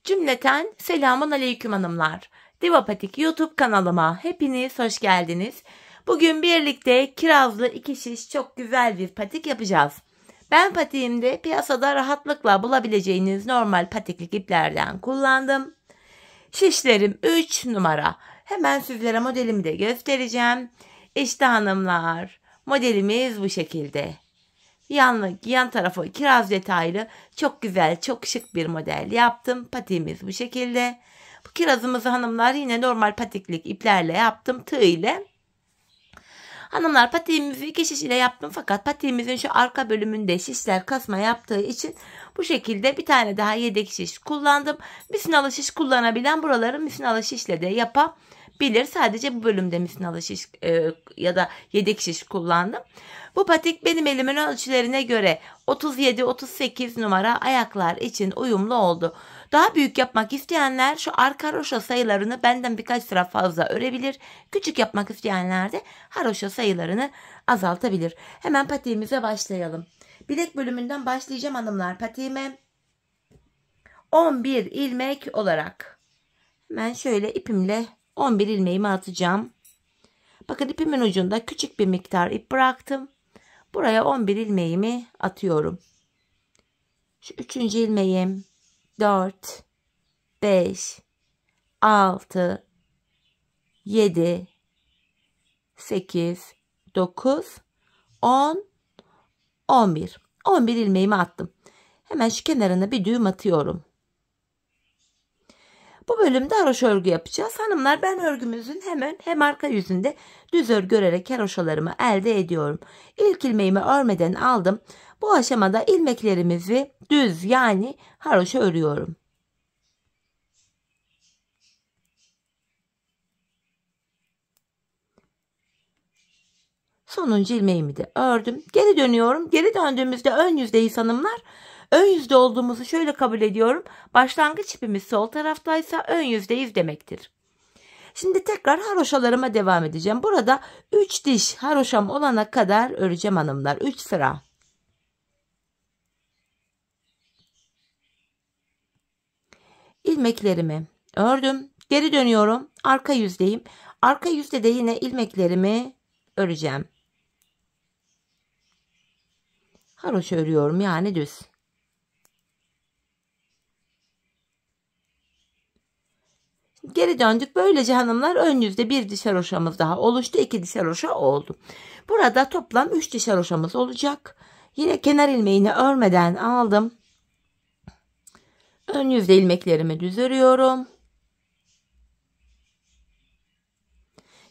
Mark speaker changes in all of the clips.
Speaker 1: Cümleten selamun aleyküm hanımlar. Divapatik YouTube kanalıma hepiniz hoş geldiniz. Bugün birlikte kirazlı 2 şiş çok güzel bir patik yapacağız. Ben patiğimde piyasada rahatlıkla bulabileceğiniz normal patiklik iplerden kullandım. Şişlerim 3 numara. Hemen sizlere modelimi de göstereceğim. İşte hanımlar, modelimiz bu şekilde. Yan tarafı kiraz detaylı çok güzel, çok şık bir model yaptım. Patiğimiz bu şekilde. Bu kirazımızı hanımlar yine normal patiklik iplerle yaptım, tığ ile. Hanımlar patiğimizi 2 şiş ile yaptım fakat patiğimizin şu arka bölümünde şişler kasma yaptığı için bu şekilde bir tane daha yedek şiş kullandım. Misinalı şiş kullanabilen buraları misinalı şişle de yapabilir. Sadece bu bölümde misinalı şiş ya da yedek şiş kullandım. Bu patik benim elimin ölçülerine göre 37-38 numara ayaklar için uyumlu oldu. Daha büyük yapmak isteyenler şu arka haroşa sayılarını benden birkaç sıra fazla örebilir. Küçük yapmak isteyenler de haroşa sayılarını azaltabilir. Hemen patiğimize başlayalım. Bilek bölümünden başlayacağım hanımlar. Patiğime 11 ilmek olarak hemen şöyle ipimle 11 ilmeğimi atacağım. Bakın ipimin ucunda küçük bir miktar ip bıraktım. Buraya 11 ilmeğimi atıyorum. Şu 3. ilmeğim 4, 5, 6, 7, 8, 9, 10, 11. 11 ilmeğimi attım. Hemen şu kenarına bir düğüm atıyorum. Bu bölümde haroşa örgü yapacağız. Hanımlar ben örgümüzün hem arka yüzünde düz örgü örerek haroşalarımı elde ediyorum. İlk ilmeğimi örmeden aldım. Bu aşamada ilmeklerimizi düz yani haroşa örüyorum. Sonuncu ilmeğimi de ördüm. Geri dönüyorum. Geri döndüğümüzde ön yüzdeyiz hanımlar. Ön yüzde olduğumuzu şöyle kabul ediyorum. Başlangıç ipimiz sol taraftaysa ön yüzdeyiz demektir. Şimdi tekrar haroşalarıma devam edeceğim. Burada 3 diş haroşam olana kadar öreceğim hanımlar. 3 sıra. İlmeklerimi ördüm. Geri dönüyorum. Arka yüzdeyim. Arka yüzde de yine ilmeklerimi öreceğim. Haroşa örüyorum yani düz. Geri döndük. Böylece hanımlar ön yüzde bir diş haroşamız daha oluştu. 2 diş haroşa oldu. Burada toplam 3 diş haroşamız olacak. Yine kenar ilmeğini örmeden aldım. Ön yüzde ilmeklerimi düz örüyorum.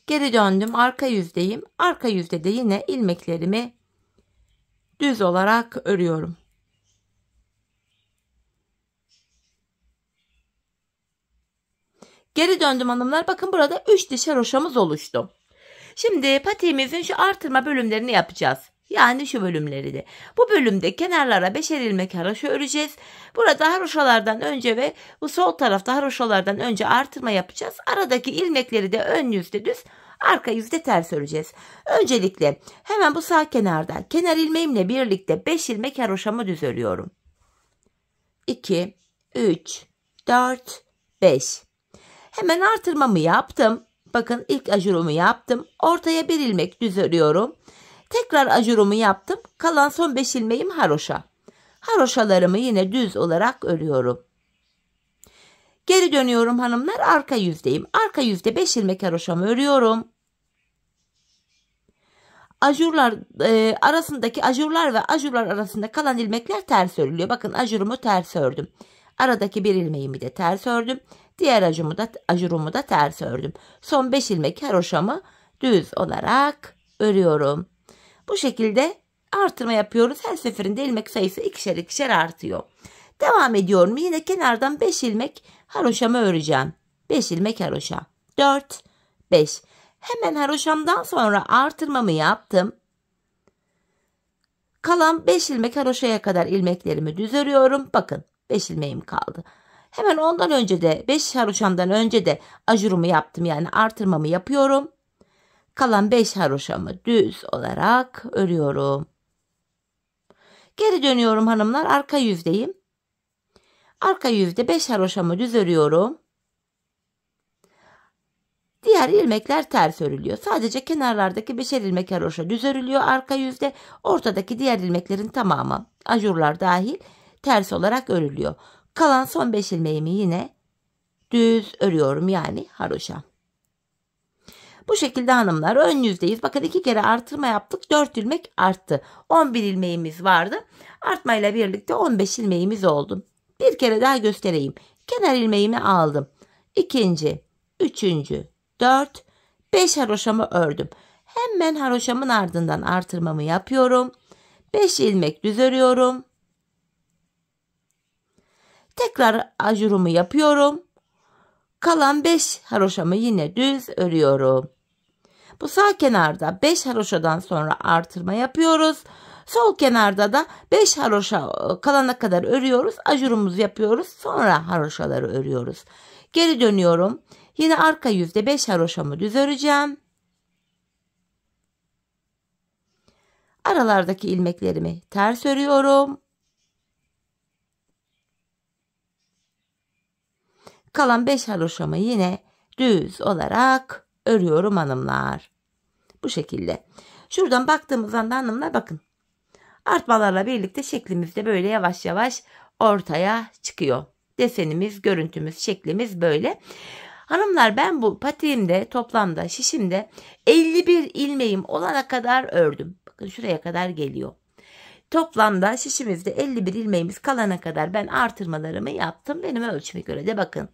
Speaker 1: Geri döndüm. Arka yüzdeyim. Arka yüzde de yine ilmeklerimi düz olarak örüyorum. Geri döndüm hanımlar. Bakın burada 3 diş haroşamız oluştu. Şimdi patiğimizin şu artırma bölümlerini yapacağız. Yani şu bölümleri de. Bu bölümde kenarlara 5'er ilmek haroşa öreceğiz. Burada haroşalardan önce ve bu sol tarafta haroşalardan önce artırma yapacağız. Aradaki ilmekleri de ön yüzde düz, arka yüzde ters öreceğiz. Öncelikle hemen bu sağ kenarda kenar ilmeğimle birlikte 5 ilmek haroşamı düz örüyorum. 2, 3, 4, 5. Hemen artırmamı yaptım. Bakın ilk ajurumu yaptım. Ortaya bir ilmek düz örüyorum. Tekrar ajurumu yaptım. Kalan son 5 ilmeğim haroşa. Haroşalarımı yine düz olarak örüyorum. Geri dönüyorum hanımlar. Arka yüzdeyim. Arka yüzde 5 ilmek haroşamı örüyorum. Ajurlar arasındaki ajurlar ve ajurlar arasında kalan ilmekler ters örülüyor. Bakın ajurumu ters ördüm. Aradaki bir ilmeğimi de ters ördüm. Diğer ajurumu da ters ördüm. Son 5 ilmek haroşamı düz olarak örüyorum. Bu şekilde artırma yapıyoruz. Her seferinde ilmek sayısı ikişer ikişer artıyor. Devam ediyorum. Yine kenardan 5 ilmek haroşamı öreceğim. 5 ilmek haroşa. 4, 5. Hemen haroşamdan sonra artırmamı yaptım. Kalan 5 ilmek haroşaya kadar ilmeklerimi düz örüyorum. Bakın 5 ilmeğim kaldı. Hemen ondan önce de 5 haroşamdan önce de ajurumu yaptım. Yani artırmamı yapıyorum. Kalan 5 haroşamı düz olarak örüyorum. Geri dönüyorum hanımlar. Arka yüzdeyim. Arka yüzde 5 haroşamı düz örüyorum. Diğer ilmekler ters örülüyor. Sadece kenarlardaki 5'er ilmek haroşa düz örülüyor arka yüzde. Ortadaki diğer ilmeklerin tamamı, ajurlar dahil, ters olarak örülüyor. Kalan son 5 ilmeğimi yine düz örüyorum, yani haroşa. Bu şekilde hanımlar ön yüzdeyiz. Bakın 2 kere artırma yaptık. 4 ilmek arttı. 11 ilmeğimiz vardı. Artmayla birlikte 15 ilmeğimiz oldu. Bir kere daha göstereyim. Kenar ilmeğimi aldım. İkinci, üçüncü, 4, 5 haroşamı ördüm. Hemen haroşamın ardından artırmamı yapıyorum. 5 ilmek düz örüyorum. Tekrar ajurumu yapıyorum. Kalan 5 haroşamı yine düz örüyorum. Bu sağ kenarda 5 haroşadan sonra artırma yapıyoruz. Sol kenarda da 5 haroşa kalana kadar örüyoruz. Ajurumuzu yapıyoruz. Sonra haroşaları örüyoruz. Geri dönüyorum. Yine arka yüzde 5 haroşamı düz öreceğim. Aralardaki ilmeklerimi ters örüyorum. Kalan 5 haroşamı yine düz olarak örüyorum hanımlar. Bu şekilde. Şuradan baktığımız anda hanımlar bakın. Artmalarla birlikte şeklimiz de böyle yavaş yavaş ortaya çıkıyor. Desenimiz, görüntümüz, şeklimiz böyle. Hanımlar ben bu patiğimde, toplamda şişimde 51 ilmeğim olana kadar ördüm. Bakın şuraya kadar geliyor. Toplamda şişimizde 51 ilmeğimiz kalana kadar ben artırmalarımı yaptım. Benim ölçüme göre de bakın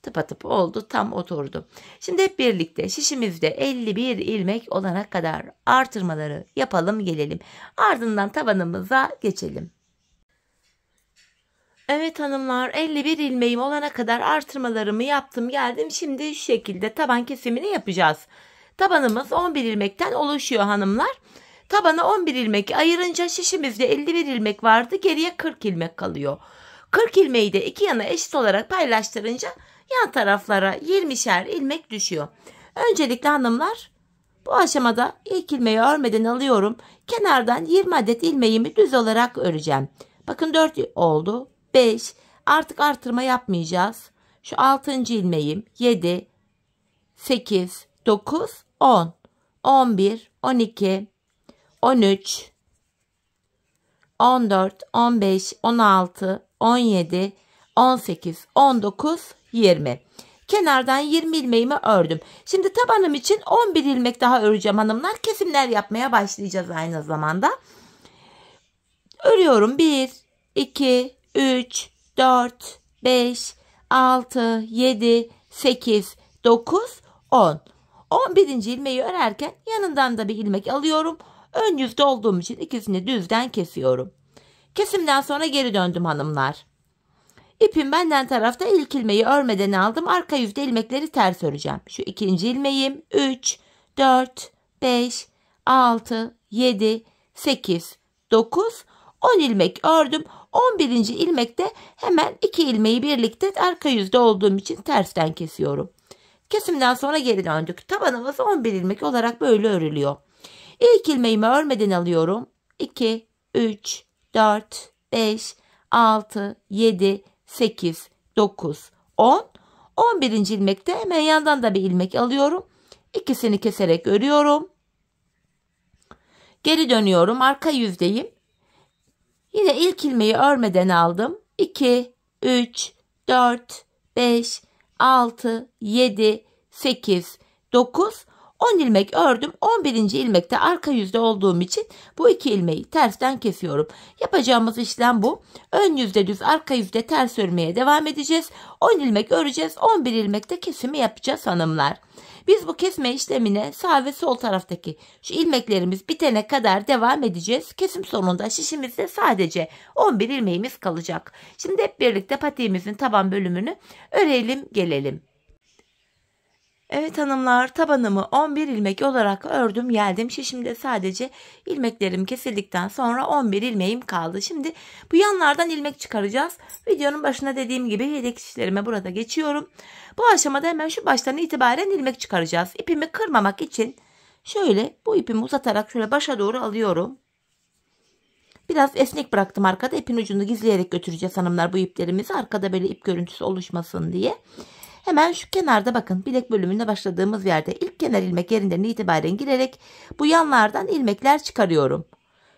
Speaker 1: tıpatıp oldu, tam oturdu. Şimdi hep birlikte şişimizde 51 ilmek olana kadar artırmaları yapalım gelelim. Ardından tabanımıza geçelim. Evet hanımlar, 51 ilmeğim olana kadar artırmalarımı yaptım geldim. Şimdi şu şekilde taban kesimini yapacağız. Tabanımız 11 ilmekten oluşuyor hanımlar. Tabana 11 ilmek ayırınca şişimizde 51 ilmek vardı. Geriye 40 ilmek kalıyor. 40 ilmeği de iki yana eşit olarak paylaştırınca yan taraflara 20'şer ilmek düşüyor. Öncelikle hanımlar bu aşamada ilk ilmeği örmeden alıyorum. Kenardan 20 adet ilmeğimi düz olarak öreceğim. Bakın 4 oldu. 5. Artık artırma yapmayacağız. Şu 6. ilmeğim 7, 8, 9, 10, 11, 12, 13, 14, 15, 16, 17, 18, 19, 20. Kenardan 20 ilmeğimi ördüm. Şimdi tabanım için 11 ilmek daha öreceğim hanımlar. Kesimler yapmaya başlayacağız aynı zamanda. Örüyorum. 1, 2, 3, 4, 5, 6, 7, 8, 9, 10. 11. ilmeği örerken yanından da bir ilmek alıyorum. Ön yüzde olduğum için ikisini düzden kesiyorum. Kesimden sonra geri döndüm hanımlar. İpim benden tarafta, ilk ilmeği örmeden aldım. Arka yüzde ilmekleri ters öreceğim. Şu ikinci ilmeğim 3, 4, 5, 6, 7, 8, 9, 10 ilmek ördüm. 11. ilmekte hemen 2 ilmeği birlikte arka yüzde olduğum için tersten kesiyorum. Kesimden sonra geri döndük. Tabanımız 11 ilmek olarak böyle örülüyor. İlk ilmeğimi örmeden alıyorum. 2, 3, 4, 5, 6, 7, 8, 9, 10. 11. ilmekte hemen yandan da bir ilmek alıyorum. İkisini keserek örüyorum. Geri dönüyorum. Arka yüzdeyim. Yine ilk ilmeği örmeden aldım. 2, 3, 4, 5, 6, 7, 8, 9, 10 ilmek ördüm. 11. ilmekte arka yüzde olduğum için bu 2 ilmeği tersten kesiyorum. Yapacağımız işlem bu. Ön yüzde düz, arka yüzde ters örmeye devam edeceğiz. 10 ilmek öreceğiz. 11 ilmekte kesimi yapacağız hanımlar. Biz bu kesme işlemine sağ ve sol taraftaki şu ilmeklerimiz bitene kadar devam edeceğiz. Kesim sonunda şişimizde sadece 11 ilmeğimiz kalacak. Şimdi hep birlikte patiğimizin taban bölümünü örelim gelelim. Evet hanımlar, tabanımı 11 ilmek olarak ördüm geldim. Şişimde sadece ilmeklerim kesildikten sonra 11 ilmeğim kaldı. Şimdi bu yanlardan ilmek çıkaracağız. Videonun başına dediğim gibi yedek şişlerime burada geçiyorum. Bu aşamada hemen şu baştan itibaren ilmek çıkaracağız. İpimi kırmamak için şöyle bu ipimi uzatarak şöyle başa doğru alıyorum. Biraz esnek bıraktım arkada. İpin ucunu gizleyerek götüreceğiz hanımlar bu iplerimizi. Arkada böyle ip görüntüsü oluşmasın diye. Hemen şu kenarda bakın bilek bölümünde başladığımız yerde ilk kenar ilmek yerinden itibaren girerek bu yanlardan ilmekler çıkarıyorum.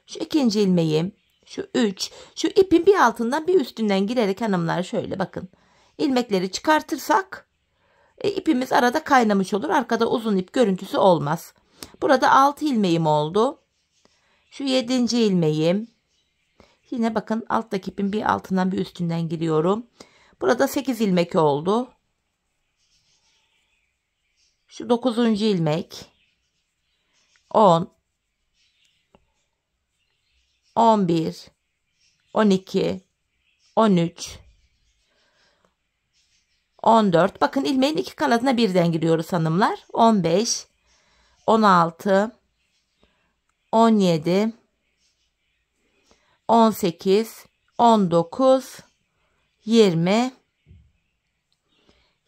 Speaker 1: Şu ikinci ilmeğim, şu 3, şu ipin bir altından bir üstünden girerek hanımlar şöyle bakın. İlmekleri çıkartırsak ipimiz arada kaynamış olur. Arkada uzun ip görüntüsü olmaz. Burada 6 ilmeğim oldu. Şu 7. ilmeğim. Yine bakın alttaki ipin bir altından bir üstünden giriyorum. Burada 8 ilmek oldu. Şu 9. ilmek. 10, 11, 12, 13, 14. Bakın ilmeğin iki kanadına birden giriyoruz hanımlar. 15, 16, 17, 18, 19, 20,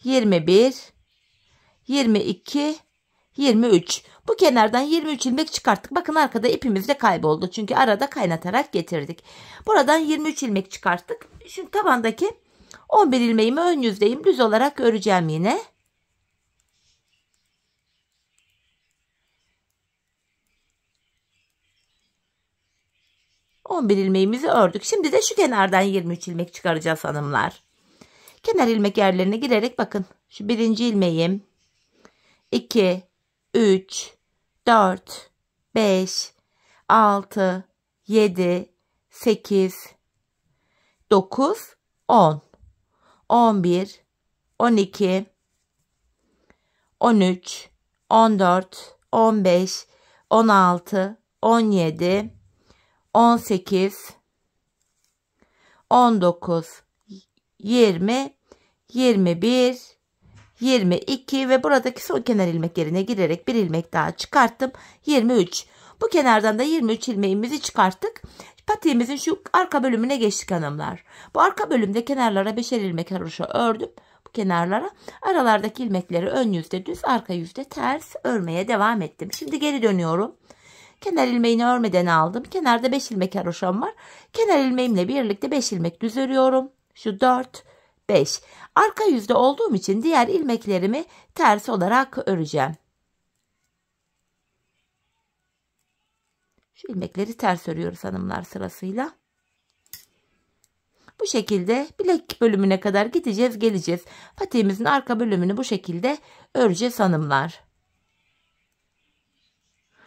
Speaker 1: 21, 22, 23. Bu kenardan 23 ilmek çıkarttık. Bakın arkada ipimiz de kayboldu. Çünkü arada kaynatarak getirdik. Buradan 23 ilmek çıkarttık. Şu tabandaki 11 ilmeğimi ön yüzdeyim. Düz olarak öreceğim yine. ...11 ilmeğimizi ördük. Şimdi de şu kenardan 23 ilmek çıkaracağız hanımlar. Kenar ilmek yerlerine girerek bakın. Şu birinci ilmeğim. 2, 3, 4, 5, 6, 7, 8, 9, 10, 11, 12, 13, 14, 15, 16, 17, 18, 19, 20, 21, 22 ve buradaki son kenar ilmek yerine girerek bir ilmek daha çıkarttım. 23. Bu kenardan da 23 ilmeğimizi çıkarttık. Patiğimizin şu arka bölümüne geçtik hanımlar. Bu arka bölümde kenarlara 5'er ilmek haroşa ördüm. Bu kenarlara aralardaki ilmekleri ön yüzde düz, arka yüzde ters örmeye devam ettim. Şimdi geri dönüyorum. Kenar ilmeğini örmeden aldım. Kenarda 5 ilmek haroşam var. Kenar ilmeğimle birlikte 5 ilmek düz örüyorum. Şu 4, 5. Arka yüzde olduğum için diğer ilmeklerimi ters olarak öreceğim. Şu ilmekleri ters örüyoruz hanımlar sırasıyla. Bu şekilde bilek bölümüne kadar gideceğiz, geleceğiz. Patiğimizin arka bölümünü bu şekilde öreceğiz hanımlar.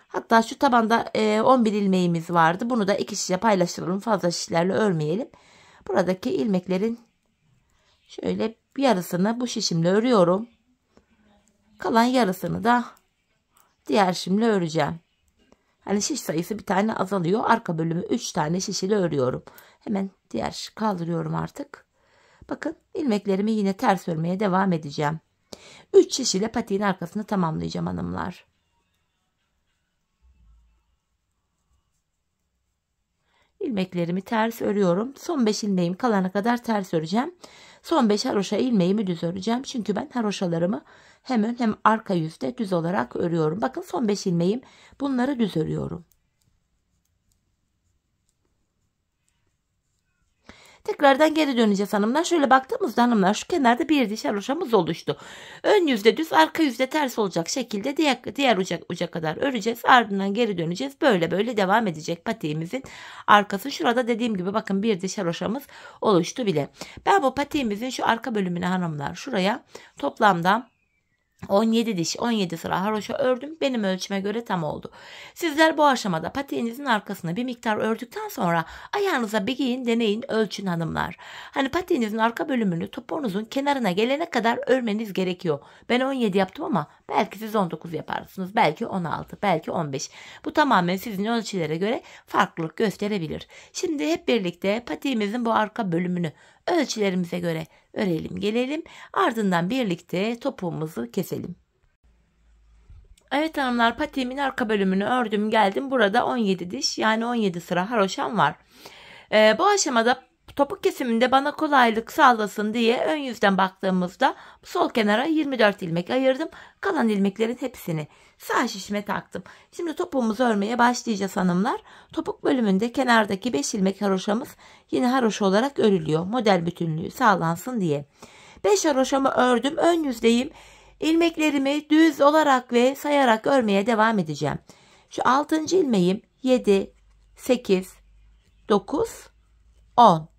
Speaker 1: Hatta şu tabanda 11 ilmeğimiz vardı. Bunu da 2 şişe paylaştıralım. Fazla şişlerle örmeyelim. Buradaki ilmeklerin şöyle yarısını bu şişimle örüyorum. Kalan yarısını da diğer şişimle öreceğim. Hani şiş sayısı bir tane azalıyor. Arka bölümü 3 tane şiş ile örüyorum. Hemen diğer şişi kaldırıyorum artık. Bakın ilmeklerimi yine ters örmeye devam edeceğim. 3 şiş ile patiğin arkasını tamamlayacağım hanımlar. İlmeklerimi ters örüyorum. Son 5 ilmeğim kalana kadar ters öreceğim. Son 5 haroşa ilmeğimi düz öreceğim. Çünkü ben haroşalarımı hem ön hem arka yüzde düz olarak örüyorum. Bakın son 5 ilmeğim, bunları düz örüyorum. Tekrardan geri döneceğiz hanımlar. Şöyle baktığımızda hanımlar şu kenarda bir diş haroşamız oluştu. Ön yüzde düz, arka yüzde ters olacak şekilde diğer uca kadar öreceğiz. Ardından geri döneceğiz. Böyle böyle devam edecek patiğimizin arkası. Şurada dediğim gibi bakın bir diş haroşamız oluştu bile. Ben bu patiğimizin şu arka bölümüne hanımlar şuraya toplamda 17 diş 17 sıra haroşa ördüm. Benim ölçüme göre tam oldu. Sizler bu aşamada patiğinizin arkasına bir miktar ördükten sonra ayağınıza bir giyin, deneyin, ölçün hanımlar. Hani patiğinizin arka bölümünü topuğunuzun kenarına gelene kadar örmeniz gerekiyor. Ben 17 yaptım ama belki siz 19 yaparsınız. Belki 16, belki 15. Bu tamamen sizin ölçülere göre farklılık gösterebilir. Şimdi hep birlikte patiğimizin bu arka bölümünü ölçülerimize göre örelim gelelim. Ardından birlikte topuğumuzu keselim. Evet hanımlar, patiğimin arka bölümünü ördüm geldim. Burada 17 diş yani 17 sıra haroşam var. Bu aşamada Topuk kesiminde bana kolaylık sağlasın diye ön yüzden baktığımızda sol kenara 24 ilmek ayırdım. Kalan ilmeklerin hepsini sağ şişime taktım. Şimdi topuğumuzu örmeye başlayacağız hanımlar. Topuk bölümünde kenardaki 5 ilmek haroşamız yine haroşa olarak örülüyor. Model bütünlüğü sağlansın diye. 5 haroşamı ördüm. Ön yüzdeyim. İlmeklerimi düz olarak ve sayarak örmeye devam edeceğim. Şu 6. ilmeğim 7, 8, 9, 10,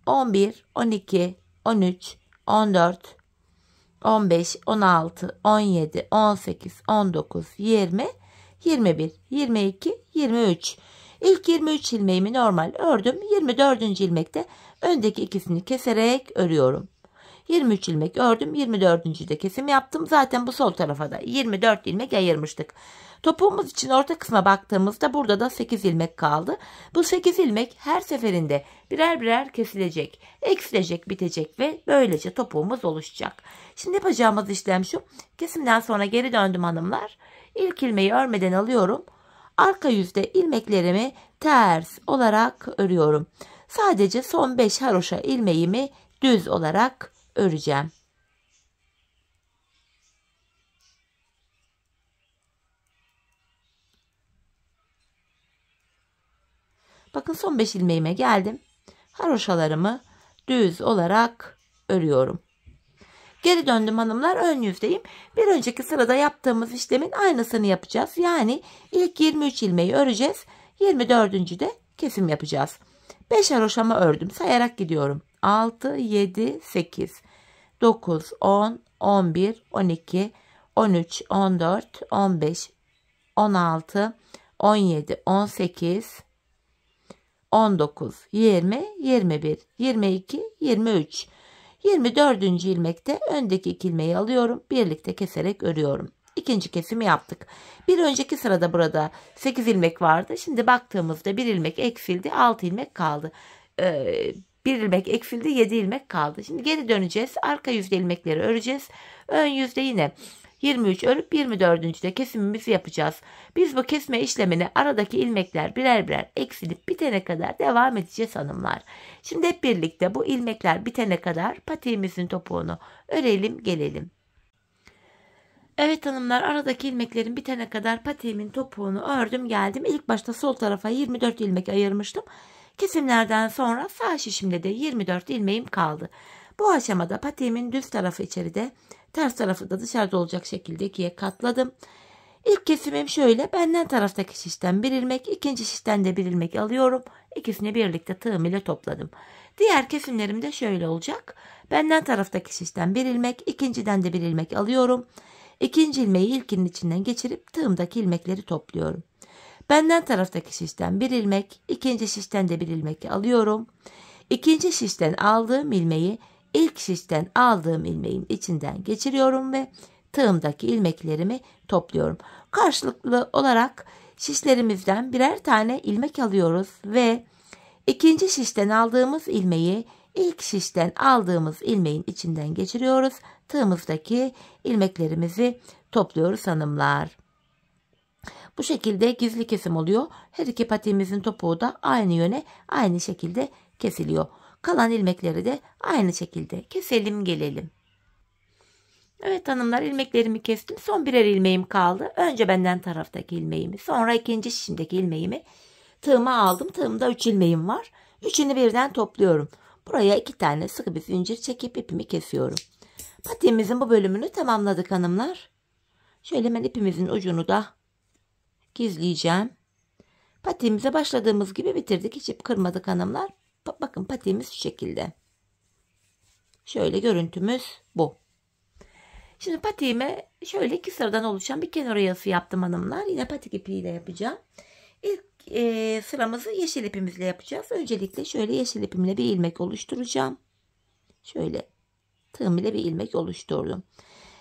Speaker 1: 11, 12, 13, 14, 15, 16, 17, 18, 19, 20, 21, 22, 23. İlk 23 ilmeğimi normal ördüm. 24. ilmekte öndeki ikisini keserek örüyorum. 23 ilmek ördüm. 24. de kesim yaptım. Zaten bu sol tarafa da 24 ilmek ayırmıştık. Topuğumuz için orta kısma baktığımızda burada da 8 ilmek kaldı. Bu 8 ilmek her seferinde birer birer kesilecek, eksilecek, bitecek ve böylece topuğumuz oluşacak. Şimdi yapacağımız işlem şu. Kesimden sonra geri döndüm hanımlar. İlk ilmeği örmeden alıyorum. Arka yüzde ilmeklerimi ters olarak örüyorum. Sadece son 5 haroşa ilmeğimi düz olarak öreceğim. Bakın son 5 ilmeğime geldim. Haroşalarımı düz olarak örüyorum. Geri döndüm hanımlar, ön yüzdeyim. Bir önceki sırada yaptığımız işlemin aynısını yapacağız. Yani ilk 23 ilmeği öreceğiz. 24. de kesim yapacağız. 5 haroşamı ördüm. Sayarak gidiyorum. 6, 7, 8, 9, 10, 11, 12, 13, 14, 15, 16, 17, 18, 19, 20, 21, 22, 23. 24. ilmekte öndeki 2 ilmeği alıyorum. Birlikte keserek örüyorum. İkinci kesimi yaptık. Bir önceki sırada burada 8 ilmek vardı. Şimdi baktığımızda 1 ilmek eksildi. 6 ilmek kaldı. 1 ilmek eksildi. 7 ilmek kaldı. Şimdi geri döneceğiz. Arka yüzde ilmekleri öreceğiz. Ön yüzde yine 23 örüp 24. de kesimimizi yapacağız. Biz bu kesme işlemini aradaki ilmekler birer birer eksilip bitene kadar devam edeceğiz hanımlar. Şimdi hep birlikte bu ilmekler bitene kadar patiğimizin topuğunu örelim gelelim. Evet hanımlar, aradaki ilmeklerin bitene kadar patiğimin topuğunu ördüm geldim. İlk başta sol tarafa 24 ilmek ayırmıştım. Kesimlerden sonra sağ şişimde de 24 ilmeğim kaldı. Bu aşamada patiğimin düz tarafı içeride, ters tarafı da dışarıda olacak şekilde ikiye katladım. İlk kesimim şöyle. Benden taraftaki şişten bir ilmek, ikinci şişten de bir ilmek alıyorum. İkisini birlikte tığım ile topladım. Diğer kesimlerim de şöyle olacak. Benden taraftaki şişten bir ilmek, ikinciden de bir ilmek alıyorum. İkinci ilmeği ilkinin içinden geçirip tığımdaki ilmekleri topluyorum. Benden taraftaki şişten bir ilmek, ikinci şişten de bir ilmek alıyorum. İkinci şişten aldığım ilmeği ilk şişten aldığım ilmeğin içinden geçiriyorum ve tığımdaki ilmeklerimi topluyorum. Karşılıklı olarak şişlerimizden birer tane ilmek alıyoruz ve ikinci şişten aldığımız ilmeği ilk şişten aldığımız ilmeğin içinden geçiriyoruz. Tığımızdaki ilmeklerimizi topluyoruz hanımlar. Bu şekilde gizli kesim oluyor. Her iki patiğimizin topuğu da aynı yöne, aynı şekilde kesiliyor. Kalan ilmekleri de aynı şekilde keselim gelelim. Evet hanımlar, ilmeklerimi kestim. Son birer ilmeğim kaldı. Önce benden taraftaki ilmeğimi, sonra ikinci şişimdeki ilmeğimi tığıma aldım. Tığımda 3 ilmeğim var. Üçünü birden topluyorum. Buraya 2 tane sıkı bir zincir çekip ipimi kesiyorum. Patiğimizin bu bölümünü tamamladık hanımlar. Şöyle hemen ipimizin ucunu da gizleyeceğim. Patiğimize başladığımız gibi bitirdik. Hiç ip kırmadık hanımlar. Bakın patiğimiz şu şekilde. Şöyle görüntümüz bu. Şimdi patiğime şöyle 2 sıradan oluşan bir kenar oyası yaptım hanımlar. Yine patik ipiyle yapacağım. İlk sıramızı yeşil ipimizle yapacağız. Öncelikle şöyle yeşil ipimle bir ilmek oluşturacağım. Şöyle tığım ile bir ilmek oluşturdum.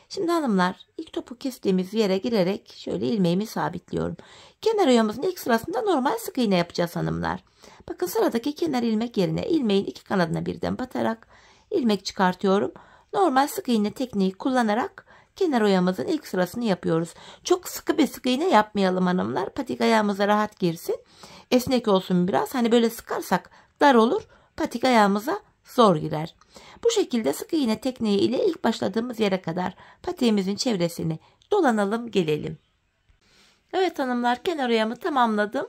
Speaker 1: Şimdi hanımlar, ilk topu kestiğimiz yere girerek şöyle ilmeğimi sabitliyorum. Kenar oyamızın ilk sırasında normal sık iğne yapacağız hanımlar. Bakın sıradaki kenar ilmek yerine ilmeğin 2 kanadına birden batarak ilmek çıkartıyorum. Normal sık iğne tekniği kullanarak kenar oyamızın ilk sırasını yapıyoruz. Çok sıkı bir sık iğne yapmayalım hanımlar. Patik ayağımıza rahat girsin. Esnek olsun biraz. Hani böyle sıkarsak dar olur. patik ayağımıza zor girer. Bu şekilde sık iğne tekniği ile ilk başladığımız yere kadar patiğimizin çevresini dolanalım gelelim. Evet hanımlar, kenar oyamı tamamladım.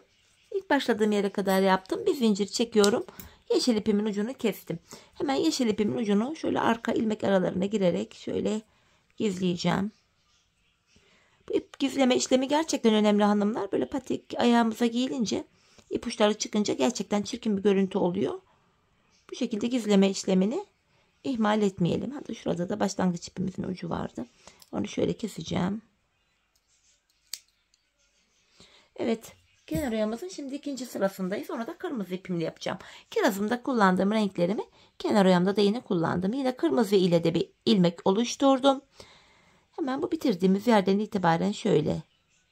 Speaker 1: İlk başladığım yere kadar yaptım. Bir zincir çekiyorum. Yeşil ipimin ucunu kestim. Hemen yeşil ipimin ucunu şöyle arka ilmek aralarına girerek şöyle gizleyeceğim. Bu ip gizleme işlemi gerçekten önemli hanımlar. Böyle patik ayağımıza giyilince, ipuçları çıkınca gerçekten çirkin bir görüntü oluyor. Bu şekilde gizleme işlemini ihmal etmeyelim. Hatta şurada da başlangıç ipimizin ucu vardı. Onu şöyle keseceğim. Evet, kenar oyamızın şimdi ikinci sırasındayız. Onu da kırmızı ipimle yapacağım. Kirazımda kullandığım renklerimi kenar oyamda da yine kullandım. Yine kırmızı ile de bir ilmek oluşturdum. Hemen bu bitirdiğimiz yerden itibaren şöyle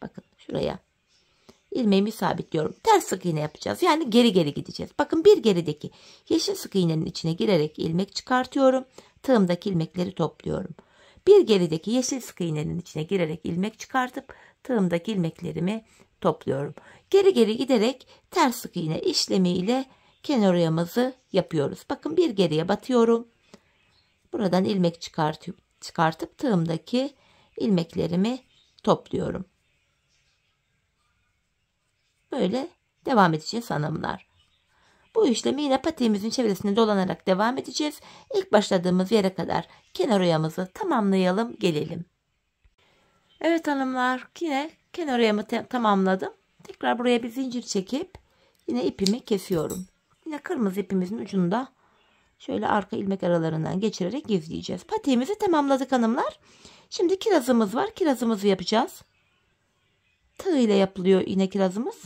Speaker 1: bakın şuraya ilmeğimi sabitliyorum. Ters sık iğne yapacağız. Yani geri geri gideceğiz. Bakın bir gerideki yeşil sık iğnenin içine girerek ilmek çıkartıyorum. Tığımdaki ilmekleri topluyorum. Bir gerideki yeşil sık iğnenin içine girerek ilmek çıkartıp tığımdaki ilmeklerimi topluyorum. Geri geri giderek ters sık iğne işlemiyle kenar oyamızı yapıyoruz. Bakın bir geriye batıyorum. Buradan ilmek çıkartıp tığımdaki ilmeklerimi topluyorum. Böyle devam edeceğiz hanımlar. Bu işlemi yine patiğimizin çevresine dolanarak devam edeceğiz. İlk başladığımız yere kadar kenar oyamızı tamamlayalım gelelim. Evet hanımlar, yine kenar oyamı tamamladım. Tekrar buraya bir zincir çekip yine ipimi kesiyorum. Yine kırmızı ipimizin ucunda şöyle arka ilmek aralarından geçirerek gizleyeceğiz. Patiğimizi tamamladık hanımlar. Şimdi kirazımız var. Kirazımızı yapacağız. Tığ ile yapılıyor yine kirazımız.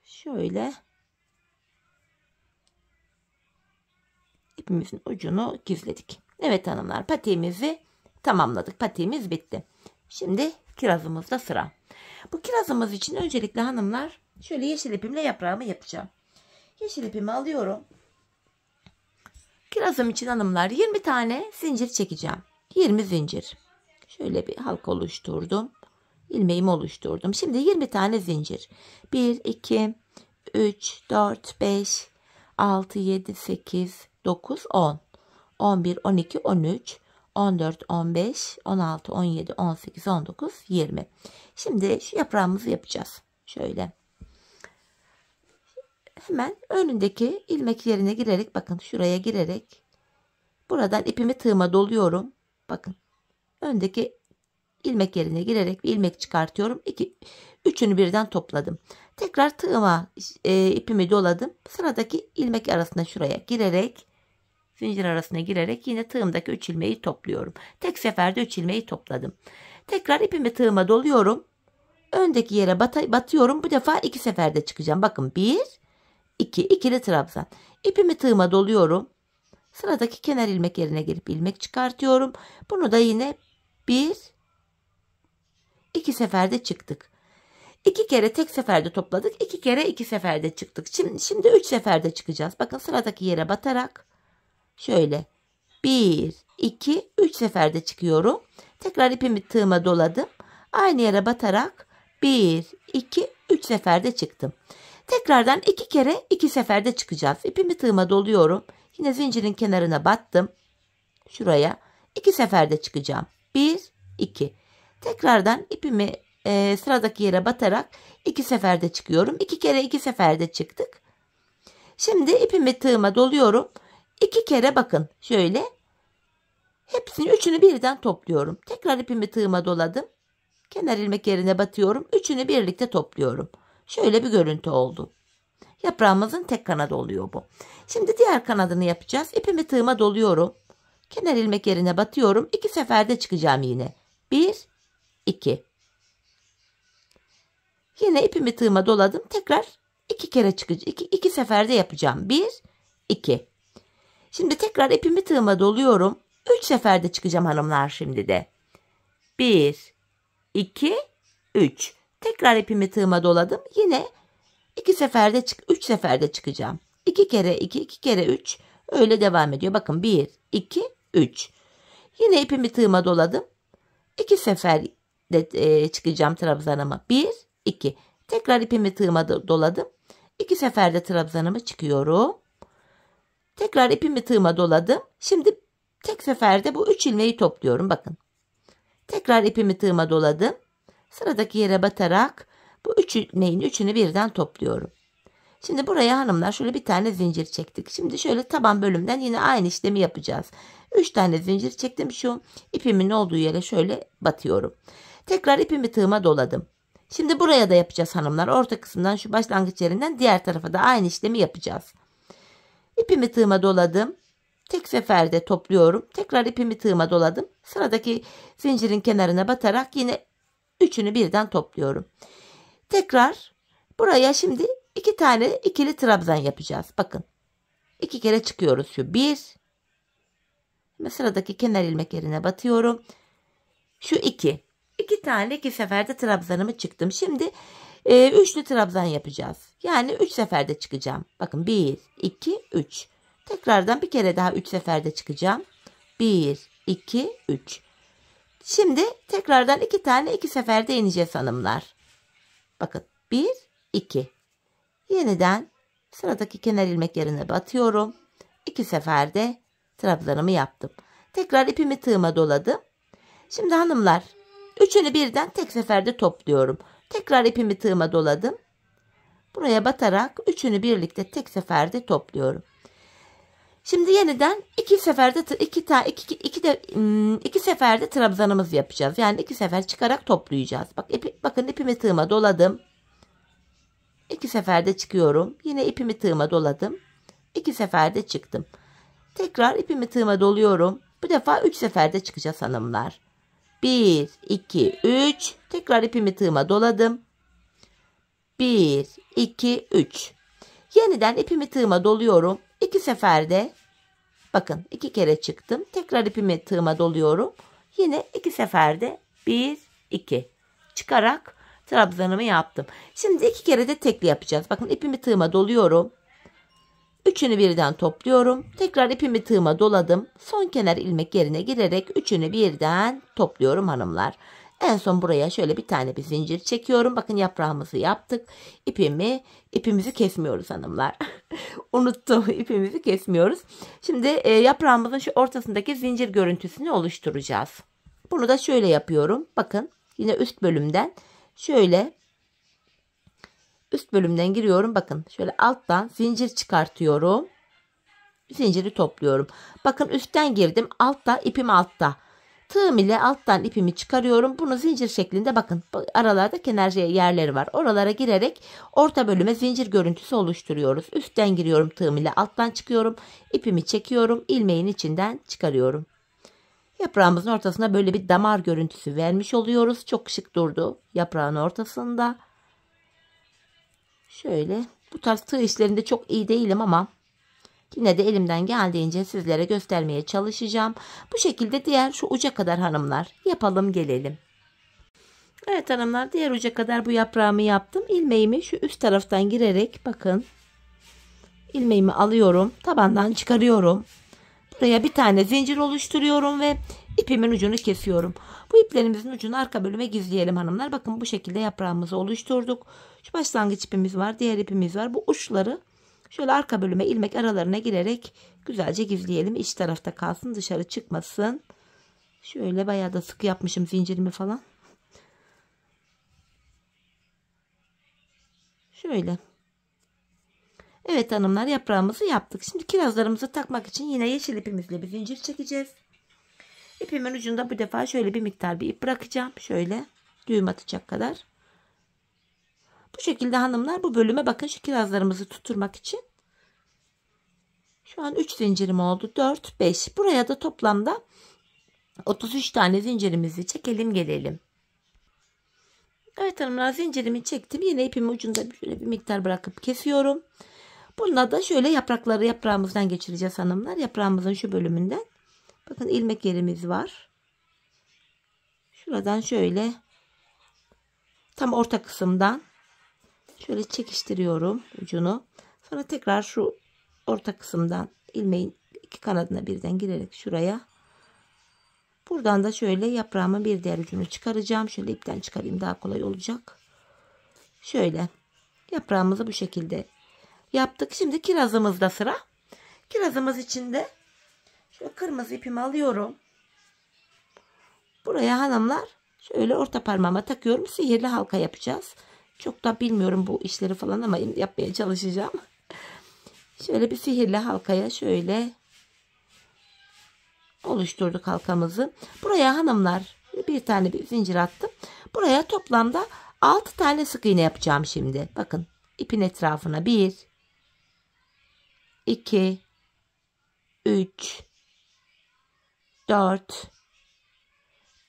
Speaker 1: Şöyle ipimizin ucunu gizledik. Evet hanımlar, patiğimizi tamamladık. Patiğimiz bitti. Şimdi kirazımızda sıra. Bu kirazımız için öncelikle hanımlar şöyle yeşil ipimle yaprağımı yapacağım. Yeşil ipimi alıyorum. Kirazım için hanımlar 20 tane zincir çekeceğim. 20 zincir. Şöyle bir halka oluşturdum. İlmeğimi oluşturdum. Şimdi 20 tane zincir. 1, 2, 3, 4, 5, 6, 7, 8, 9, 10, 11, 12, 13, 14, 15, 16, 17, 18, 19, 20. Şimdi şu yaprağımızı yapacağız. Şöyle. Hemen önündeki ilmek yerine girerek bakın şuraya girerek buradan ipimi tığıma doluyorum. Bakın öndeki ilmek yerine girerek bir ilmek çıkartıyorum. Üçünü birden topladım. Tekrar tığıma ipimi doladım. Sıradaki ilmek arasına şuraya girerek zincir arasına girerek yine tığımdaki 3 ilmeği topluyorum. Tek seferde 3 ilmeği topladım. Tekrar ipimi tığıma doluyorum. Öndeki yere batıyorum. Bu defa 2 seferde çıkacağım. Bakın 1, 2, ikili trabzan. İpimi tığıma doluyorum. Sıradaki kenar ilmek yerine gelip ilmek çıkartıyorum. Bunu da yine 1, 2 seferde çıktık. 2 kere tek seferde topladık. 2 kere 2 seferde çıktık. Şimdi 3 seferde çıkacağız. Bakın sıradaki yere batarak şöyle 1, 2, 3 seferde çıkıyorum. Tekrar ipimi tığıma doladım. Aynı yere batarak 1, 2, 3 seferde çıktım. Tekrardan 2 kere 2 seferde çıkacağız. İpimi tığıma doluyorum. Yine zincirin kenarına battım. Şuraya 2 seferde çıkacağım. 1, 2. Tekrardan ipimi sıradaki yere batarak 2 seferde çıkıyorum. 2 kere 2 seferde çıktık. Şimdi ipimi tığıma doluyorum. 2 kere bakın şöyle. Hepsini üçünü birden topluyorum. Tekrar ipimi tığıma doladım. Kenar ilmek yerine batıyorum. Üçünü birlikte topluyorum. Şöyle bir görüntü oldu. Yaprağımızın tek kanadı oluyor bu. Şimdi diğer kanadını yapacağız. İpimi tığıma doluyorum. Kenar ilmek yerine batıyorum. 2 seferde çıkacağım yine. 1, 2. Yine ipimi tığıma doladım. Tekrar 2 kere çıkacağım. 2 seferde yapacağım. 1, 2. Şimdi tekrar ipimi tığıma doluyorum. 3 seferde çıkacağım hanımlar şimdi de. 1, 2, 3. Tekrar ipimi tığıma doladım. Yine 3 seferde çıkacağım. 2 kere 2, 2 kere 3. Öyle devam ediyor. Bakın 1, 2, 3. Yine ipimi tığıma doladım. 2 seferde çıkacağım trabzanıma. 1, 2. Tekrar ipimi tığıma doladım. 2 seferde trabzanımı çıkıyorum. Tekrar ipimi tığıma doladım. Şimdi tek seferde bu 3 ilmeği topluyorum. Bakın. Tekrar ipimi tığıma doladım. Sıradaki yere batarak bu 3 ilmeğin üçünü birden topluyorum. Şimdi buraya hanımlar şöyle bir tane zincir çektik. Şimdi şöyle taban bölümden yine aynı işlemi yapacağız. 3 tane zincir çektim. Şu ipimin olduğu yere şöyle batıyorum. Tekrar ipimi tığıma doladım. Şimdi buraya da yapacağız hanımlar. Orta kısımdan şu başlangıç yerinden diğer tarafa da aynı işlemi yapacağız. İpimi tığıma doladım. Tek seferde topluyorum. Tekrar ipimi tığıma doladım. Sıradaki zincirin kenarına batarak yine üçünü birden topluyorum. Tekrar buraya şimdi 2 tane ikili trabzan yapacağız. Bakın. 2 kere çıkıyoruz şu. 1. Sıradaki kenar ilmek yerine batıyorum. Şu 2. 2 tane 2 seferde trabzanımı çıktım. Şimdi üçlü trabzan yapacağız. Yani 3 seferde çıkacağım. Bakın 1, 2, 3. Tekrardan bir kere daha 3 seferde çıkacağım. 1, 2, 3. Şimdi tekrardan 2 tane 2 seferde ineceğiz hanımlar. Bakın 1, 2. Yeniden sıradaki kenar ilmek yerine batıyorum. 2 seferde trabzanımı yaptım. Tekrar ipimi tığıma doladım. Şimdi hanımlar üçünü birden tek seferde topluyorum. Tekrar ipimi tığıma doladım. Buraya batarak üçünü birlikte tek seferde topluyorum. Şimdi yeniden 2 seferde 2 seferde trabzanımız yapacağız. Yani 2 sefer çıkarak toplayacağız. Bakın ipimi tığıma doladım. 2 seferde çıkıyorum. Yine ipimi tığıma doladım. 2 seferde çıktım. Tekrar ipimi tığıma doluyorum. Bu defa 3 seferde çıkacağız hanımlar. 1, 2, 3. Tekrar ipimi tığıma doladım. 1, 2, 3. Yeniden ipimi tığıma doluyorum. 2 seferde bakın 2 kere çıktım. Tekrar ipimi tığıma doluyorum. Yine 2 seferde 1, 2 çıkarak trabzanımı yaptım. Şimdi 2 kere de tekli yapacağız. Bakın ipimi tığıma doluyorum. Üçünü birden topluyorum. Tekrar ipimi tığıma doladım. Son kenar ilmek yerine girerek üçünü birden topluyorum hanımlar. En son buraya şöyle bir tane bir zincir çekiyorum. Bakın yaprağımızı yaptık. İpimizi kesmiyoruz hanımlar. Unuttum, ipimizi kesmiyoruz. Şimdi yaprağımızın şu ortasındaki zincir görüntüsünü oluşturacağız. Bunu da şöyle yapıyorum. Bakın yine üst bölümden şöyle üst bölümden giriyorum. Bakın şöyle alttan zincir çıkartıyorum. Zinciri topluyorum. Bakın üstten girdim. Altta ipim altta. Tığım ile alttan ipimi çıkarıyorum. Bunu zincir şeklinde bakın. Aralarda kenar yerleri var. Oralara girerek orta bölüme zincir görüntüsü oluşturuyoruz. Üstten giriyorum tığım ile alttan çıkıyorum. İpimi çekiyorum. İlmeğin içinden çıkarıyorum. Yaprağımızın ortasına böyle bir damar görüntüsü vermiş oluyoruz. Çok şık durdu yaprağın ortasında. Şöyle bu tarz tığ işlerinde çok iyi değilim ama yine de elimden geldiğince sizlere göstermeye çalışacağım. Bu şekilde diğer şu uca kadar hanımlar yapalım gelelim. Evet hanımlar diğer uca kadar bu yaprağımı yaptım. İlmeğimi şu üst taraftan girerek bakın ilmeğimi alıyorum. Tabandan çıkarıyorum. Buraya bir tane zincir oluşturuyorum ve ipimin ucunu kesiyorum. Bu iplerimizin ucunu arka bölüme gizleyelim hanımlar. Bakın bu şekilde yaprağımızı oluşturduk. Şu başlangıç ipimiz var. Diğer ipimiz var. Bu uçları şöyle arka bölüme ilmek aralarına girerek güzelce gizleyelim. İç tarafta kalsın, dışarı çıkmasın. Şöyle bayağı da sıkı yapmışım zincirimi falan. Şöyle. Evet hanımlar yaprağımızı yaptık. Şimdi kirazlarımızı takmak için yine yeşil ipimizle bir zincir çekeceğiz. İpimin ucunda bu defa şöyle bir miktar bir ip bırakacağım. Şöyle düğüm atacak kadar. Bu şekilde hanımlar bu bölüme bakın şu kirazlarımızı tutturmak için. Şu an 3 zincirim oldu. 4, 5. Buraya da toplamda 33 tane zincirimizi çekelim gelelim. Evet hanımlar zincirimi çektim. Yine ipimin ucunda şöyle bir miktar bırakıp kesiyorum. Bununla da şöyle yaprağımızdan geçireceğiz hanımlar. Yaprağımızın şu bölümünden. Bakın ilmek yerimiz var. Şuradan şöyle tam orta kısımdan şöyle çekiştiriyorum ucunu. Sonra tekrar şu orta kısımdan ilmeğin iki kanadına birden girerek şuraya. Buradan da şöyle yaprağımın bir diğer ucunu çıkaracağım. Şöyle ipten çıkarayım daha kolay olacak. Şöyle yaprağımızı bu şekilde yaptık. Şimdi kirazımızda sıra. Kirazımız için de şöyle kırmızı ipimi alıyorum. Buraya hanımlar şöyle orta parmağıma takıyorum. Sihirli halka yapacağız. Çok da bilmiyorum bu işleri falan ama yapmaya çalışacağım. Şöyle bir sihirli halkaya şöyle oluşturduk halkamızı. Buraya hanımlar bir tane bir zincir attım. Buraya toplamda 6 tane sık iğne yapacağım şimdi. Bakın ipin etrafına 1, 2, 3, 4,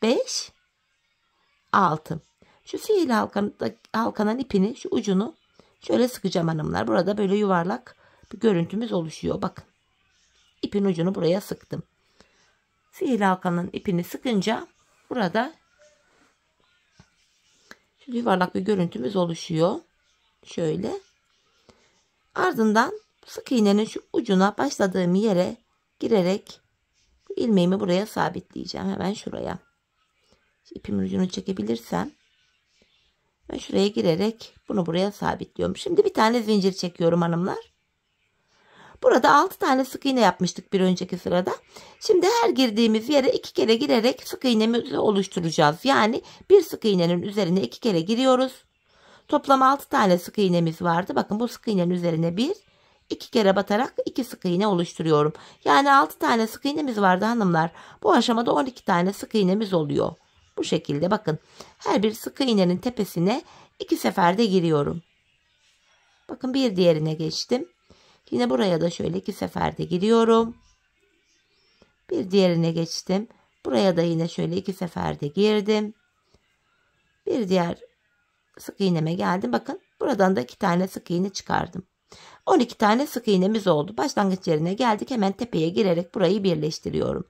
Speaker 1: 5, 6. Şu sihirli halkanın ipini, şu ucunu şöyle sıkacağım hanımlar. Burada böyle yuvarlak bir görüntümüz oluşuyor. Bakın. İpin ucunu buraya sıktım. Sihirli halkanın ipini sıkınca burada şu yuvarlak bir görüntümüz oluşuyor. Şöyle. Ardından sık iğnenin şu ucuna başladığım yere girerek ilmeğimi buraya sabitleyeceğim. Hemen şuraya. İpimin ucunu çekebilirsem ben şuraya girerek bunu buraya sabitliyorum. Şimdi bir tane zincir çekiyorum hanımlar. Burada 6 tane sık iğne yapmıştık bir önceki sırada. Şimdi her girdiğimiz yere 2 kere girerek sık iğnemizi oluşturacağız. Yani bir sık iğnenin üzerine 2 kere giriyoruz. Toplam 6 tane sık iğnemiz vardı. Bakın bu sık iğnenin üzerine 2 kere batarak 2 sık iğne oluşturuyorum. Yani 6 tane sık iğnemiz vardı hanımlar. Bu aşamada 12 tane sık iğnemiz oluyor. Bu şekilde bakın. Her bir sık iğnenin tepesine 2 seferde giriyorum. Bakın bir diğerine geçtim. Yine buraya da şöyle 2 seferde giriyorum. Bir diğerine geçtim. Buraya da yine şöyle 2 seferde girdim. Bir diğer sık iğneme geldim. Bakın buradan da 2 tane sık iğne çıkardım. 12 tane sık iğnemiz oldu. Başlangıç yerine geldik. Hemen tepeye girerek burayı birleştiriyorum.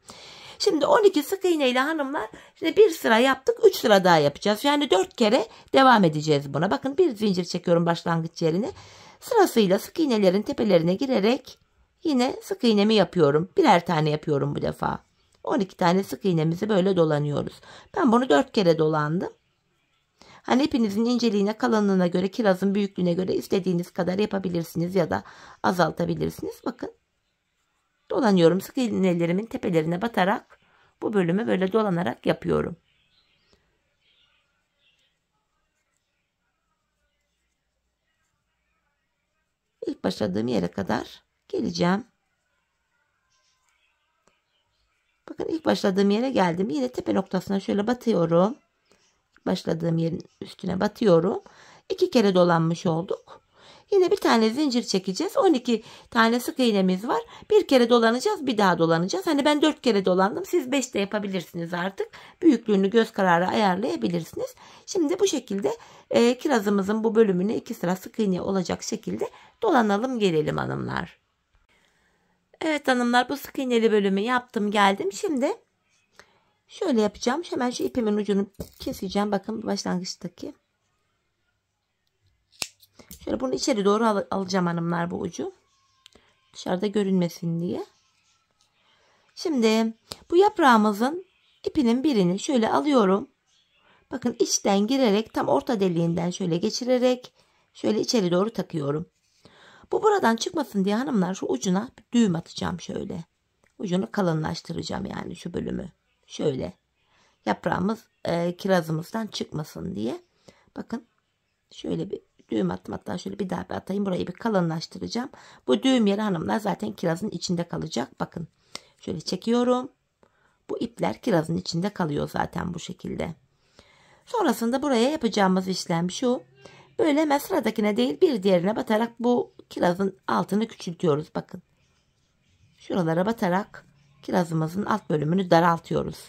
Speaker 1: Şimdi 12 sık iğne ile hanımlar şimdi bir sıra yaptık. 3 sıra daha yapacağız. Yani 4 kere devam edeceğiz buna. Bakın bir zincir çekiyorum başlangıç yerine. Sırasıyla sık iğnelerin tepelerine girerek yine sık iğnemi yapıyorum. Birer tane yapıyorum bu defa. 12 tane sık iğnemizi böyle dolanıyoruz. Ben bunu 4 kere dolandım. Hani ipinizin inceliğine, kalınlığına göre, kirazın büyüklüğüne göre istediğiniz kadar yapabilirsiniz ya da azaltabilirsiniz. Bakın. Dolanıyorum. Sık iğnelerimin tepelerine batarak bu bölümü böyle dolanarak yapıyorum. İlk başladığım yere kadar geleceğim. Bakın ilk başladığım yere geldim. Yine tepe noktasına şöyle batıyorum. Başladığım yerin üstüne batıyorum. 2 kere dolanmış olduk. Yine bir tane zincir çekeceğiz. 12 tane sık iğnemiz var. Bir kere dolanacağız, bir daha dolanacağız. Hani ben 4 kere dolandım. Siz 5 de yapabilirsiniz artık. Büyüklüğünü göz kararı ayarlayabilirsiniz. Şimdi bu şekilde kirazımızın bu bölümünü 2 sıra sık iğne olacak şekilde dolanalım gelelim hanımlar. Evet hanımlar, bu sık iğneli bölümü yaptım geldim. Şimdi şöyle yapacağım. Hemen şu ipimin ucunu keseceğim. Bakın başlangıçtaki. Şöyle bunu içeri doğru alacağım hanımlar, bu ucu. Dışarıda görünmesin diye. Şimdi bu yaprağımızın ipinin birini şöyle alıyorum. Bakın içten girerek tam orta deliğinden şöyle geçirerek şöyle içeri doğru takıyorum. Bu buradan çıkmasın diye hanımlar şu ucuna bir düğüm atacağım şöyle. Ucunu kalınlaştıracağım yani şu bölümü. Şöyle yaprağımız kirazımızdan çıkmasın diye. Bakın şöyle bir düğüm attım, hatta şöyle bir daha bir atayım, burayı bir kalınlaştıracağım. Bu düğüm yeri hanımlar zaten kirazın içinde kalacak. Bakın şöyle çekiyorum. Bu ipler kirazın içinde kalıyor zaten bu şekilde. Sonrasında buraya yapacağımız işlem şu. Böyle hemen sıradakine değil bir diğerine batarak bu kirazın altını küçültüyoruz. Bakın. Şuralara batarak kirazımızın alt bölümünü daraltıyoruz.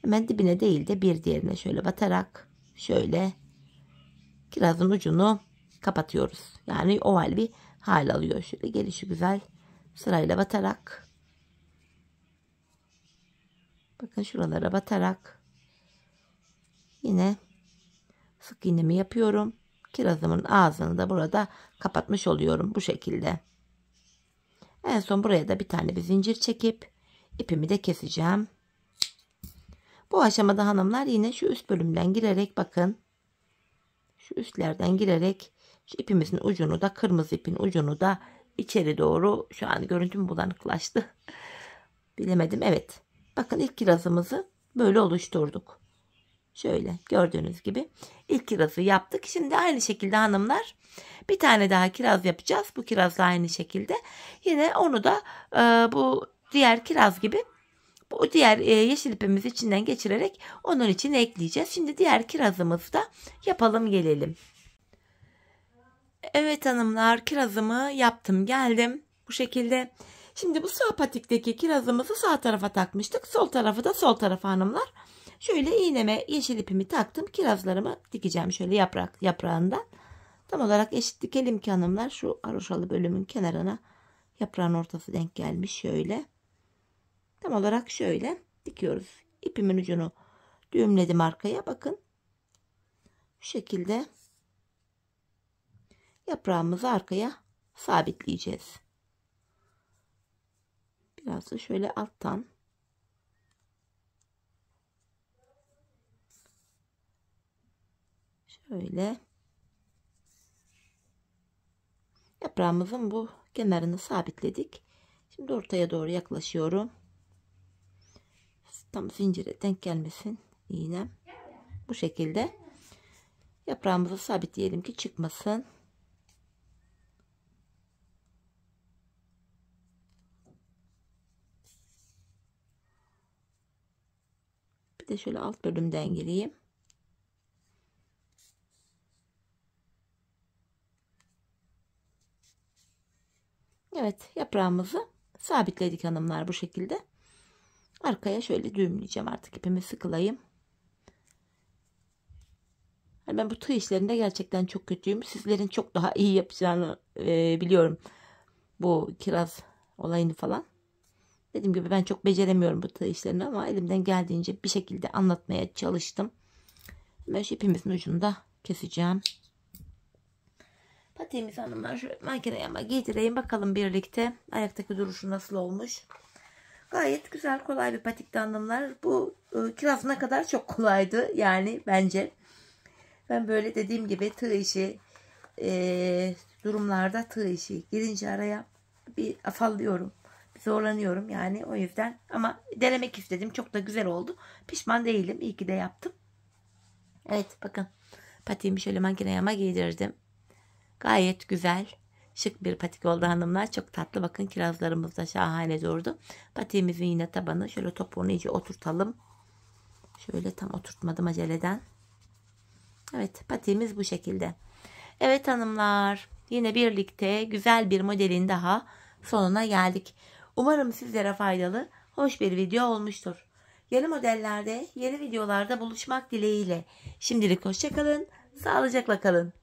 Speaker 1: Hemen dibine değil de bir diğerine şöyle batarak şöyle kirazın ucunu kapatıyoruz. Yani oval bir hal alıyor. Şöyle gelişi güzel sırayla batarak. Bakın şuralara batarak yine sık iğnemi yapıyorum. Kirazımın ağzını da burada kapatmış oluyorum bu şekilde. En son buraya da bir tane bir zincir çekip ipimi de keseceğim. Bu aşamada hanımlar yine şu üst bölümden girerek bakın. Şu üstlerden girerek Şu ipimizin ucunu da, kırmızı ipin ucunu da içeri doğru, şu an görüntüm bulanıklaştı. Bilemedim. Evet. Bakın ilk kirazımızı böyle oluşturduk. Şöyle gördüğünüz gibi ilk kirazı yaptık. Şimdi aynı şekilde hanımlar bir tane daha kiraz yapacağız. Bu kiraz da aynı şekilde. Yine onu da bu diğer kiraz gibi bu diğer yeşil ipimizi içinden geçirerek onun içine ekleyeceğiz. Şimdi diğer kirazımızı da yapalım gelelim. Evet hanımlar, kirazımı yaptım geldim bu şekilde. Şimdi bu sağ patikteki kirazımızı sağ tarafa takmıştık. Sol tarafı da sol tarafa hanımlar. Şöyle iğneme yeşil ipimi taktım. Kirazlarımı dikeceğim şöyle yaprağından. Tam olarak eşit dikelim ki hanımlar, şu haroşalı bölümün kenarına yaprağın ortası denk gelmiş şöyle. Tam olarak şöyle dikiyoruz. İpimin ucunu düğümledim arkaya, bakın. Bu şekilde yaprağımızı arkaya sabitleyeceğiz. Biraz da şöyle alttan. Şöyle. Yaprağımızın bu kenarını sabitledik. Şimdi ortaya doğru yaklaşıyorum. Tam zincire denk gelmesin iğnem. Bu şekilde yaprağımızı sabitleyelim ki çıkmasın. Bir de şöyle alt bölümden gireyim. Evet, yaprağımızı sabitledik hanımlar bu şekilde. Arkaya şöyle düğümleyeceğim, artık ipimi sıkılayım. Ben bu tığ işlerinde gerçekten çok kötüyüm. Sizlerin çok daha iyi yapacağını biliyorum. Bu kiraz olayını falan. Dediğim gibi ben çok beceremiyorum bu tığ işlerini ama elimden geldiğince bir şekilde anlatmaya çalıştım. Ben şu ipimizin ucunu da keseceğim. Patiğimizi hanımlar şöyle makineye ama giydireyim bakalım birlikte. Ayaktaki duruşu nasıl olmuş. Gayet güzel, kolay bir patikti hanımlar. Bu kiraz ne kadar çok kolaydı yani bence. Ben böyle dediğim gibi tığ işi durumlarda tığ işi girince araya bir afallıyorum. Bir zorlanıyorum yani, o yüzden. Ama denemek istedim. Çok da güzel oldu. Pişman değilim. İyi ki de yaptım. Evet bakın. Patiğimi şöyle makineye ama giydirdim. Gayet güzel. Şık bir patik oldu hanımlar. Çok tatlı. Bakın kirazlarımız da şahane durdu. Patiğimizin yine tabanı. Şöyle topuğunu iyice oturtalım. Şöyle tam oturtmadım aceleden. Evet, patiğimiz bu şekilde. Evet hanımlar, yine birlikte güzel bir modelin daha sonuna geldik. Umarım sizlere faydalı, hoş bir video olmuştur. Yeni modellerde, yeni videolarda buluşmak dileğiyle. Şimdilik hoşça kalın, sağlıcakla kalın.